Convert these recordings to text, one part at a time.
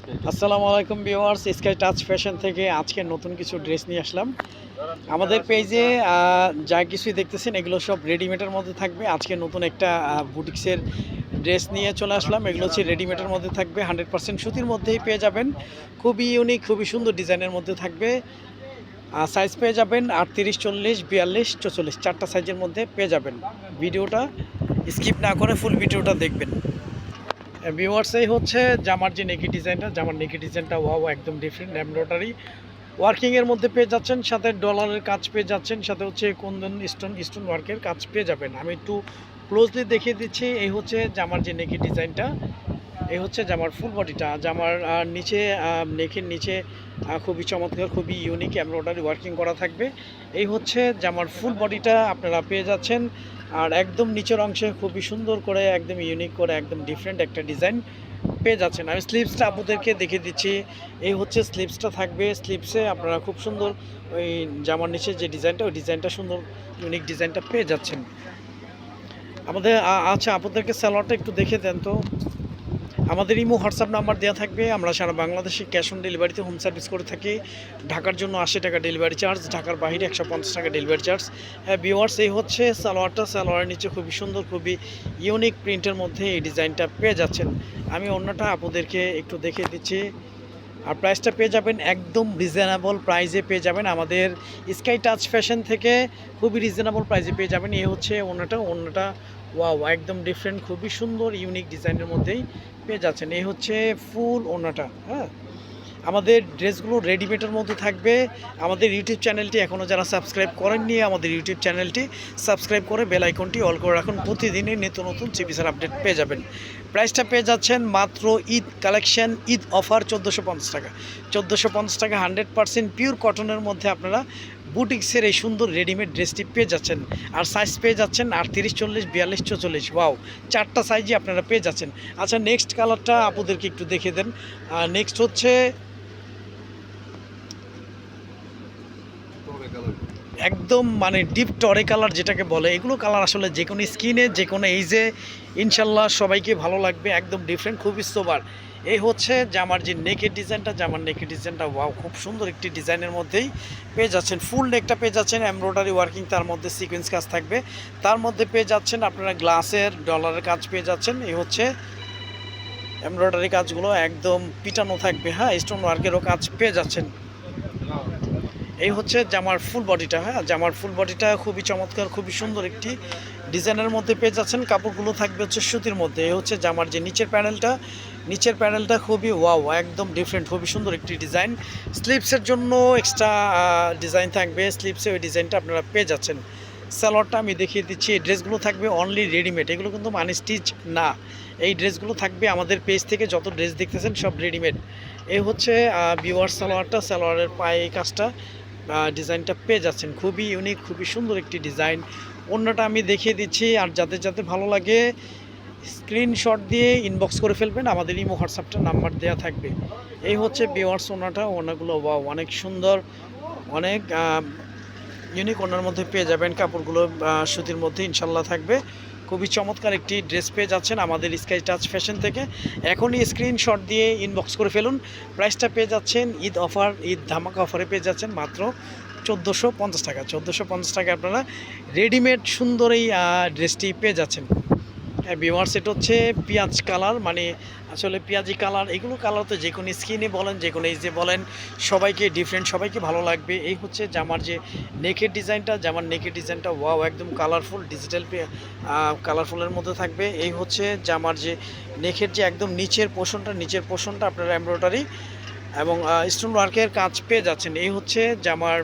আসসালামু আলাইকুম viewers, sky touch fashion থেকে আজকে নতুন কিছু ড্রেস নিয়ে আসলাম। আমাদের পেজে যা কিছুই দেখতেছেন এগুলো সব রেডিমেডের মধ্যে থাকবে। আজকে নতুন একটা বুটিক্সের ড্রেস নিয়ে চলে আসলাম। এগুলো হচ্ছে রেডিমেডের মধ্যে থাকবে, 100% সুতির মধ্যেই পেয়ে যাবেন। খুবই ইউনিক, খুবই সুন্দর ডিজাইনের মধ্যে থাকবে। সাইজ পেয়ে যাবেন 38, 40, 42, 44 চারটা সাইজের মধ্যে পেয়ে যাবেন। ভিডিওটা স্কিপ না করে ফুল ভিডিওটা দেখবেন। ভিউয়ার্স, এই হচ্ছে জামার যে নেকি ডিজাইনটা, জামার নেকি ডিজাইনটা ওয়াও, একদম ডিফারেন্ট এমব্রয়ডারি ওয়ার্কিংয়ের মধ্যে পেয়ে যাচ্ছেন, সাথে ডলারের কাজ পেয়ে যাচ্ছেন, সাথে হচ্ছে কুন্দন স্টোন ওয়ার্কের কাজ পেয়ে যাবেন। আমি একটু ক্লোজলি দেখিয়ে দিচ্ছি। এই হচ্ছে জামার যে নেকি ডিজাইনটা, এই হচ্ছে জামার ফুল বডিটা। জামার নিচে নেকের নিচে খুবই চমৎকার, খুবই ইউনিক এমব্রয়ডারি ওয়ার্কিং করা থাকবে। এই হচ্ছে জামার ফুল বডিটা আপনারা পেয়ে যাচ্ছেন। আর একদম নিচের অংশে খুবই সুন্দর করে, একদম ইউনিক করে, একদম ডিফারেন্ট একটা ডিজাইন পেয়ে যাচ্ছেন। আমি স্লিভসটা আপনাদেরকে দেখিয়ে দিচ্ছি। এই হচ্ছে স্লিভসটা থাকবে। স্লিভসে আপনারা খুব সুন্দর ওই জামার নিচে যে ডিজাইনটা, ওই ডিজাইনটা সুন্দর ইউনিক ডিজাইনটা পেয়ে যাচ্ছেন আমাদের। আচ্ছা, আপনাদেরকে সালোয়ারটা একটু দেখে দেন তো। আমাদের ইমো হোয়াটসঅ্যাপ নাম্বার দেওয়া থাকবে। আমরা সারা বাংলাদেশে ক্যাশ অন ডেলিভারিতে হোম সার্ভিস করে থাকি। ঢাকার জন্য 80 টাকা ডেলিভারি চার্জ, ঢাকার বাইরে 150 টাকা ডেলিভারি চার্জ। হ্যাঁ ভিউয়ার্স, এই হচ্ছে সালোয়ারটা। সালোয়ারের নিচে খুবই সুন্দর, খুবই ইউনিক প্রিন্টের মধ্যে এই ডিজাইনটা পেয়ে যাচ্ছেন। আমি অন্যটা আপনাদেরকে একটু দেখিয়ে দিচ্ছি। আর প্রাইসটা পেয়ে যাবেন একদম রিজনেবল প্রাইসে পেয়ে যাবেন আমাদের স্কাই টাচ ফ্যাশন থেকে। খুবই রিজনেবল প্রাইসে পেয়ে যাবেন। এই হচ্ছে অন্যটা ওয়াও, একদম ডিফারেন্ট, খুবই সুন্দর ইউনিক ডিজাইনের মধ্যেই পেয়ে যাচ্ছেন। এই হচ্ছে ফুল ওড়নাটা। হ্যাঁ, আমাদের ড্রেসগুলো রেডিমেডের মধ্যে থাকবে। আমাদের ইউটিউব চ্যানেলটি এখনও যারা সাবস্ক্রাইব করেননি, আমাদের ইউটিউব চ্যানেলটি সাবস্ক্রাইব করে বেল আইকনটি অল করে রাখুন। প্রতিদিনই নিত্য নতুন চিপিসার আপডেট পেয়ে যাবেন। প্রাইসটা পেয়ে যাচ্ছেন মাত্র ঈদ কালেকশন, ঈদ অফার 1450 টাকা। 1450 টাকা 100% পিওর কটনের মধ্যে আপনারা বুটিক্সের এই সুন্দর রেডিমেড ড্রেসটি পেয়ে যাচ্ছেন। আর সাইজ পেয়ে যাচ্ছেন 38, 40, 42, 44। ওয়াও, চারটা সাইজই আপনারা পেয়ে যাচ্ছেন। আচ্ছা, নেক্সট কালারটা আপনাদেরকে একটু দেখে দেন। নেক্সট হচ্ছে একদম মানে ডিপ টরে কালার যেটাকে বলে। এগুলো কালার আসলে যে কোনো স্কিনে, যে কোনো এইজে ইনশাল্লাহ সবাইকে ভালো লাগবে। একদম ডিফারেন্ট, খুবই সোবার। এই হচ্ছে জামার যে নেকের ডিজাইনটা, জামার নেকের ডিজাইনটা ওয়াও, খুব সুন্দর একটি ডিজাইনের মধ্যেই পেয়ে যাচ্ছেন। ফুল নেকটা পেয়ে যাচ্ছেন এমব্রয়ডারি ওয়ার্কিং, তার মধ্যে সিকোয়েন্স কাজ থাকবে। তার মধ্যে পেয়ে যাচ্ছেন আপনারা গ্লাসের ডলারের কাজ পেয়ে যাচ্ছেন। এই হচ্ছে এমব্রয়ডারি কাজগুলো একদম পিটানো থাকবে। হ্যাঁ, স্টোন ওয়ার্কেরও কাজ পেয়ে যাচ্ছেন। এই হচ্ছে জামার ফুল বডিটা। হ্যাঁ, জামার ফুল বডিটা খুবই চমৎকার, খুবই সুন্দর একটি ডিজাইনের মধ্যে পেয়ে যাচ্ছেন। কাপড়গুলো থাকবে হচ্ছে সুতির মধ্যে। এই হচ্ছে জামার যে নিচের প্যানেলটা খুবই ওয়াও, একদম ডিফারেন্ট, খুবই সুন্দর একটি ডিজাইন। স্লিভসের জন্য এক্সট্রা ডিজাইন থাকবে। স্লিভসে ওই ডিজাইনটা আপনারা পেয়ে যাচ্ছেন। সালোয়ারটা আমি দেখিয়ে দিচ্ছি। এই ড্রেসগুলো থাকবে অনলি রেডিমেড, এগুলো কিন্তু মানি স্টিচ না। এই ড্রেসগুলো থাকবে আমাদের পেজ থেকে যত ড্রেস দেখতেছেন সব রেডিমেড। এই হচ্ছে ভিউয়ার সালোয়ারটা। সালোয়ারের পায়ে এই কাজটা ডিজাইনটা পেয়ে যাচ্ছেন। খুবই ইউনিক, খুবই সুন্দর একটি ডিজাইন। অন্যটা আমি দেখিয়ে দিচ্ছি। আর যাদের যাদের ভালো লাগে স্ক্রিনশট দিয়ে ইনবক্স করে ফেলবেন। আমাদের ইমো হোয়াটসঅ্যাপটা নাম্বার দেওয়া থাকবে। এই হচ্ছে ভিউয়ার্স ওনাটা। ওনাগুলো ওয়াও, অনেক সুন্দর, অনেক ইউনিক ওনার মধ্যে পেয়ে যাবেন। কাপড়গুলো সুতির মধ্যে ইনশাল্লাহ থাকবে। খুবই চমৎকার একটি ড্রেস পেয়ে যাচ্ছেন আমাদের স্কাই টাচ ফ্যাশন থেকে। এখনই স্ক্রিনশট দিয়ে ইনবক্স করে ফেলুন। প্রাইসটা পেয়ে যাচ্ছেন ঈদ অফার, ঈদ ধামাকা অফারে পেয়ে যাচ্ছেন মাত্র 1450 টাকা। 1450 টাকা আপনারা রেডিমেড সুন্দর এই ড্রেসটি পেয়ে যাচ্ছেন। ভিউয়ার্স, এটা হচ্ছে পেঁয়াজ কালার, মানে আসলে পেঁয়াজি কালার। এগুলো কালার তো যে কোনো স্কিনে বলেন, যে কোনো এই যে বলেন, সবাইকে ডিফারেন্ট, সবাইকে ভালো লাগবে। এই হচ্ছে জামার যে নেকের ডিজাইনটা, জামার নেকের ডিজাইনটা ওয়াও, একদম কালারফুল, ডিজিটাল কালারফুলের মধ্যে থাকবে। এই হচ্ছে জামার যে নেকের যে একদম নিচের পোর্শনটা আপনারা এমব্রয়ডারি এবং স্টোন ওয়ার্কের কাজ পেয়ে যাচ্ছেন। এই হচ্ছে জামার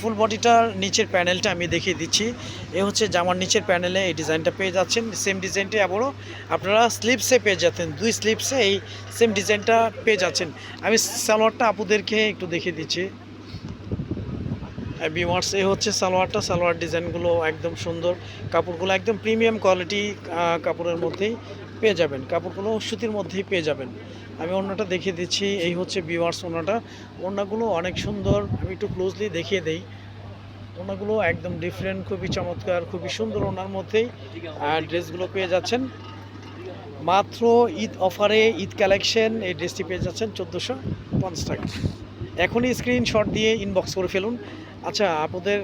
ফুল বডিটার নিচের প্যানেলটা আমি দেখিয়ে দিচ্ছি। এই হচ্ছে জামার নিচের প্যানেলে এই ডিজাইনটা পেয়ে যাচ্ছেন। সেম ডিজাইনটি আবারও আপনারা স্লিভসে পেয়ে যাচ্ছেন। দুই স্লিভসে এই সেম ডিজাইনটা পেয়ে যাচ্ছেন। আমি সালোয়ারটা আপুদেরকে একটু দেখিয়ে দিচ্ছি। ভিউয়ার্স, এই হচ্ছে সালোয়ারটা। সালোয়ার ডিজাইনগুলো একদম সুন্দর, কাপড়গুলো একদম প্রিমিয়াম কোয়ালিটি কাপড়ের মধ্যেই পেয়ে যাবেন। কাপড়গুলো সুতির মধ্যেই পেয়ে যাবেন। আমি ওড়নাটা দেখিয়ে দিচ্ছি। এই হচ্ছে ভিউয়ার্স ওড়নাটা। ওড়নাগুলো অনেক সুন্দর, আমি একটু ক্লোজলি দেখিয়ে দেই। ওড়নাগুলো একদম ডিফারেন্ট, খুবই চমৎকার, খুবই সুন্দর ওড়নার মধ্যেই ড্রেসগুলো পেয়ে যাচ্ছেন। মাত্র ঈদ অফারে ঈদ কালেকশন এই ড্রেসটি পেয়ে যাচ্ছেন 1450 টাকা। এখনই স্ক্রিনশট দিয়ে ইনবক্স করে ফেলুন। আচ্ছা আপনাদের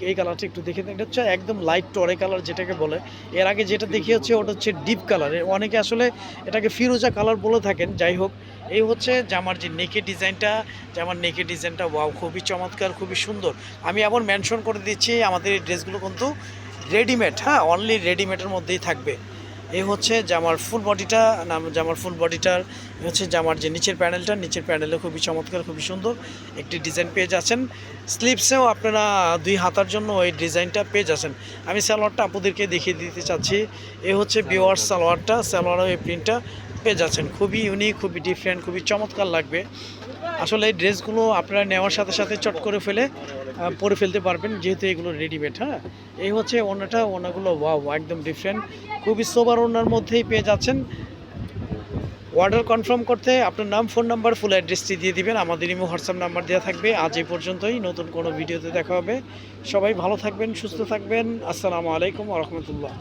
এই কালারটা একটু দেখে দিন। এটা হচ্ছে একদম লাইট টরে কালার যেটাকে বলে। এর আগে যেটা দেখিয়েছে ওটা হচ্ছে ডিপ কালার। অনেকে আসলে এটাকে ফিরোজা কালার বলে থাকেন। যাই হোক, এই হচ্ছে জামার যে নেকের ডিজাইনটা, জামার নেকের ডিজাইনটা ওয়াও, খুবই চমৎকার, খুবই সুন্দর। আমি এমন মেনশন করে দিচ্ছি আমাদের এই ড্রেসগুলো কিন্তু রেডিমেড, হ্যাঁ, অনলি রেডিমেডের মধ্যেই থাকবে। এই হচ্ছে জামার ফুল বডিটা, জামার ফুল বডিটার হচ্ছে জামার যে নিচের প্যানেলটা, নিচের প্যানেলে খুবই চমৎকার, খুবই সুন্দর একটি ডিজাইন পেয়ে যাচ্ছেন। স্লিপসেও আপনারা 2 হাতার জন্য এই ডিজাইনটা পেয়ে যাচ্ছেন। আমি সালোয়ারটা আপনাদেরকে দেখিয়ে দিতে চাচ্ছি। এ হচ্ছে বিওয়ার সালোয়ারটা, সালোয়ারও এই প্রিন্টটা পেয়ে যাচ্ছেন। খুবই ইউনিক, খুবই ডিফারেন্ট, খুবই চমৎকার লাগবে। আসলে এই ড্রেসগুলো আপনারা নেওয়ার সাথে সাথে চট করে পরে ফেলতে পারবেন, যেহেতু এগুলো রেডিমেড। হ্যাঁ, এই হচ্ছে ওনাগুলো ওয়াও, একদম ডিফারেন্ট, খুবই সোবার ওনার মধ্যেই পেয়ে যাচ্ছেন। অর্ডার কনফার্ম করতে আপনার নাম, ফোন নাম্বার, ফুল অ্যাড্রেসটি দিয়ে দিবেন। আমাদের ইমো হোয়াটসঅ্যাপ নাম্বার দেওয়া থাকবে। আজ এই পর্যন্তই, নতুন কোনো ভিডিওতে দেখা হবে। সবাই ভালো থাকবেন, সুস্থ থাকবেন। আসসালামু আলাইকুম ওয়া রাহমাতুল্লাহ।